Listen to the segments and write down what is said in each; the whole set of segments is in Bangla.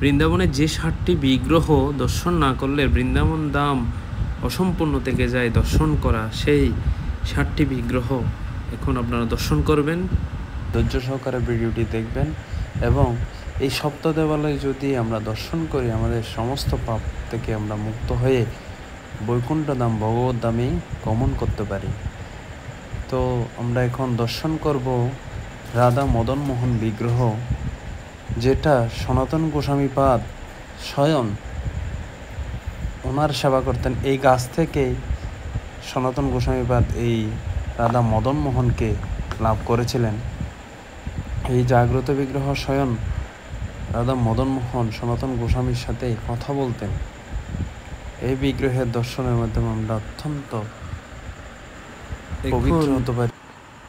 বৃন্দাবনের যে 7টি বিগ্রহ দর্শন না করলে বৃন্দাবন ধাম অসম্পূর্ণ থেকে যায়। দর্শন করা সেই 7টি বিগ্রহ এখন আপনারা দর্শন করবেন, ধৈর্য সহকারে ভিডিওটি দেখবেন এবং এই সপ্ত দেবালয় যদি আমরা দর্শন করি আমাদের সমস্ত পাপ থেকে আমরা মুক্ত হয়ে বৈকুণ্ঠ ধাম ভগবত ধামে গমন করতে পারি। তো আমরা এখন দর্শন করব রাধা মদন মোহন বিগ্রহ, যেটা সনাতন গোস্বামীপাদ স্বয়ং ওনার সেবা করতেন। এই গাছ থেকেই সনাতন গোস্বামীপাদ এই রাধা মদন মোহনকে লাভ করেছিলেন। এই জাগ্রত বিগ্রহ স্বয়ং রাধা মদন মোহন সনাতন গোস্বামীর সাথে কথা বলতেন। এই বিগ্রহের দর্শনের মাধ্যমে আমরা অত্যন্ত পবিত্র হতে পারি।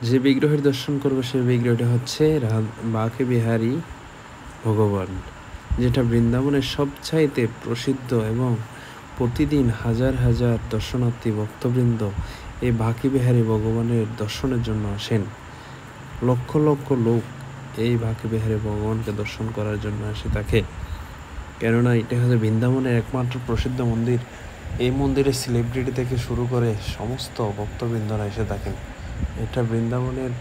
যে বিগ্রহের দর্শন করব সেই বিগ্রহটি হচ্ছে বাঁকে বিহারী ভগবান, যেটা বৃন্দাবনের সবচাইতে প্রসিদ্ধ এবং প্রতিদিন হাজার হাজার দর্শনার্থী ভক্তবৃন্দ এই বাঁকে বিহারী ভগবানের দর্শনের জন্য আসেন। লক্ষ লক্ষ লোক এই বাঁকে বিহারী ভগবানকে দর্শন করার জন্য আসে থাকে, কেননা এটা হচ্ছে বৃন্দাবনের একমাত্র প্রসিদ্ধ মন্দির। এই মন্দিরের সেলিব্রিটি থেকে শুরু করে সমস্ত ভক্তবৃন্দরা এসে থাকেন। এটা বৃন্দাবনের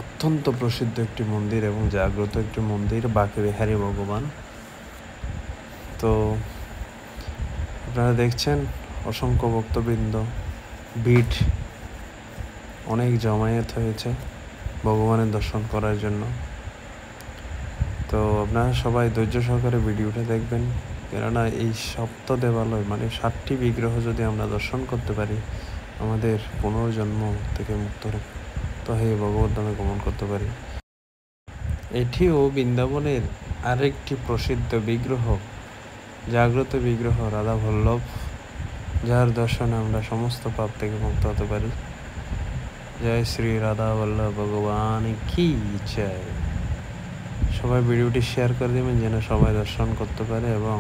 অত্যন্ত প্রসিদ্ধ একটি মন্দির এবং জাগ্রত একটি মন্দির বাঁকে বিহারী ভগবান। তো আপনারা দেখছেন অসংখ্য ভক্তবৃন্দ, ভিড় অনেক জমায়েত হয়েছে ভগবানের দর্শন করার জন্য। তো আপনারা সবাই ধৈর্য সহকারে ভিডিওটা দেখবেন, কেননা এই সপ্ত দেবালয় মানে 7টি বিগ্রহ যদি আমরা দর্শন করতে পারি আমাদের পুনর্জন্ম থেকে মুক্ত হয়ে ভগবত ধামে গমন করতে পারি। এটিও বৃন্দাবনের আরেকটি প্রসিদ্ধ বিগ্রহ, জাগ্রত বিগ্রহ রাধা বল্লভ, যার দর্শনে আমরা সমস্ত পাপ থেকে মুক্ত হতে পারি। জয় শ্রী রাধা বল্লভ ভগবান কি জয়। সবাই ভিডিওটি শেয়ার করে দেবেন যেন সবাই দর্শন করতে পারে, এবং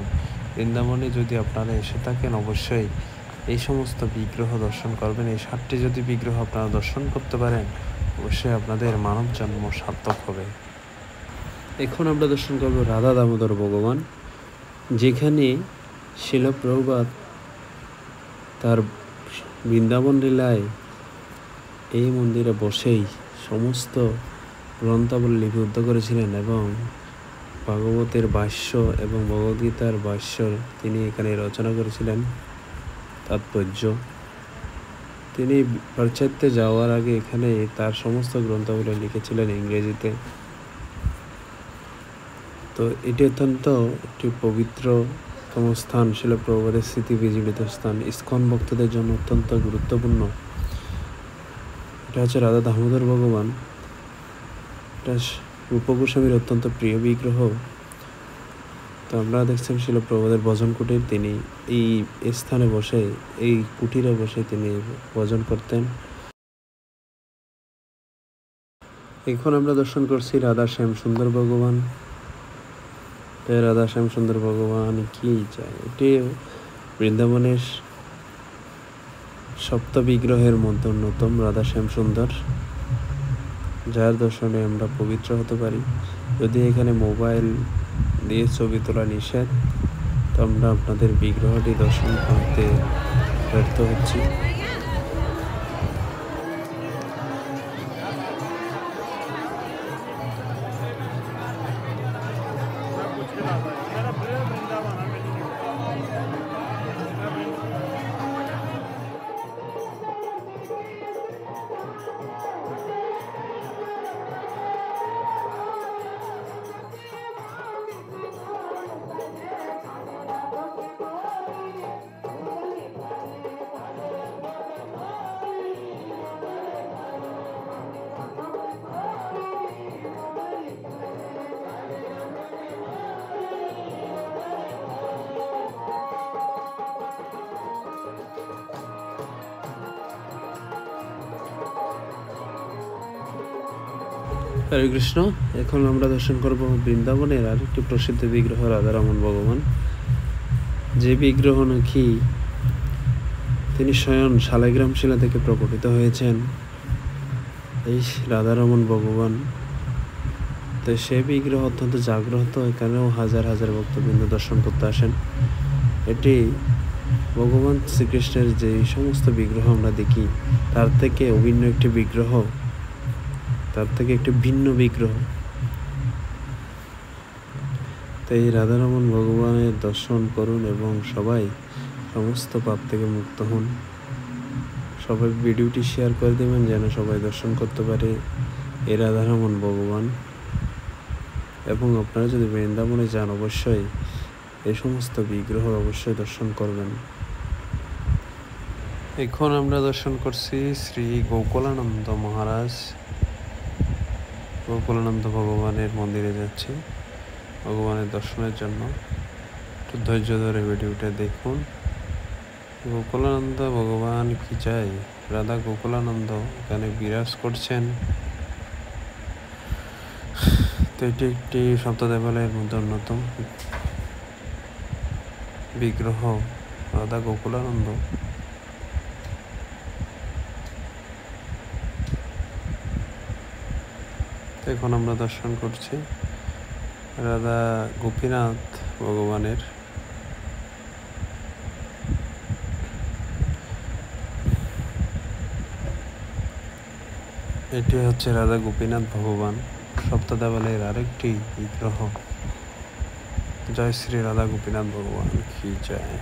বৃন্দাবনে যদি আপনারা এসে থাকেন অবশ্যই এই সমস্ত বিগ্রহ দর্শন করবেন। এই 7টি যদি বিগ্রহ আপনারা দর্শন করতে পারেন অবশ্যই আপনাদের মানব জন্ম সার্থক হবে। এখন আমরা দর্শন করব রাধা দামোদর ভগবান, যেখানে শিল প্রভুপাদ তার বৃন্দাবন লীলায় এই মন্দিরে বসেই সমস্ত গ্রন্থাবলী লিপিবদ্ধ করেছিলেন এবং ভাগবতের ভাষ্য এবং ভগবদ্গীতার ভাষ্য তিনি এখানে রচনা করেছিলেন। তাৎপর্য তিনি পাশ্চাত্যে যাওয়ার আগে এখানে তার সমস্ত গ্রন্থাবলী লিখেছিলেন ইংরেজিতে। তো এটি অত্যন্ত একটি পবিত্রতম স্থান, শিল প্রভুপাদের স্মৃতি বিজড়িত স্থান, ইস্কন ভক্তদের জন্য অত্যন্ত গুরুত্বপূর্ণ। এটা হচ্ছে রাধা দামোদর ভগবান, এটা রূপ গোস্বামীর অত্যন্ত প্রিয় বিগ্রহ। তো আপনারা দেখছেন শিল প্রভুপাদের ভজন কুটির, তিনি এই স্থানে বসে এই কুটিরে বসে তিনি ভজন করতেন। এখন আমরা দর্শন করছি রাধা শ্যাম সুন্দর ভগবান। রাধা শ্যাম সুন্দর ভগবান কি চায়, এটি বৃন্দাবনের সপ্ত বিগ্রহের মধ্যে অন্যতম রাধা শ্যাম সুন্দর, যার দর্শনে আমরা পবিত্র হতে পারি। যদি এখানে মোবাইল দিয়ে ছবি তোলা নিষেধ, তো আমরা আপনাদের বিগ্রহটি দর্শন করতে ব্যর্থ হচ্ছি। হরে কৃষ্ণ। এখন আমরা দর্শন করব বৃন্দাবনের আরেকটি প্রসিদ্ধ বিগ্রহ রাধারমণ ভগবান, যে বিগ্রহ নাকি তিনি স্বয়ং শালিগ্রাম শিলা থেকে প্রকটিত হয়েছেন। এই রাধারমণ ভগবান তো সেই বিগ্রহ অত্যন্ত জাগ্রত, এখানেও হাজার হাজার ভক্তবৃন্দ দর্শন করতে আসেন। এটি ভগবান শ্রীকৃষ্ণের যে সমস্ত বিগ্রহ আমরা দেখি তার থেকে অভিন্ন একটি বিগ্রহ, তার থেকে একটি ভিন্ন বিগ্রহ। তো এই রাধারমণ ভগবানের দর্শন করুন এবং সবাই সমস্ত পাপ থেকে মুক্ত হন। সবাই ভিডিওটি শেয়ার করে দেবেন যেন সবাই দর্শন করতে পারে এই রাধারমণ ভগবান। এবং আপনারা যদি বৃন্দাবনে যান অবশ্যই এই সমস্ত বিগ্রহ অবশ্যই দর্শন করবেন। এখন আমরা দর্শন করছি শ্রী গোকুলানন্দ মহারাজ, গোকুলানন্দ ভগবানের মন্দিরে যাচ্ছি ভগবানের দর্শনের জন্য। একটু ধৈর্য ধরে ভিডিওটা দেখুন। গোকুলানন্দ ভগবান কি চাই, রাধা গোকুলানন্দ এখানে বিরাজ করছেন। তো এটি একটি সপ্তদেবালয়ের মধ্যে অন্যতম বিগ্রহ রাধা গোকুলানন্দ। এখন আমরা দর্শন করছি রাধা গোপীনাথ ভগবানের। এটি হচ্ছে রাধা গোপীনাথ ভগবান, সপ্তদেবালয়ের আরেকটি বিগ্রহ। জয় শ্রী রাধা গোপীনাথ ভগবান কি জয়।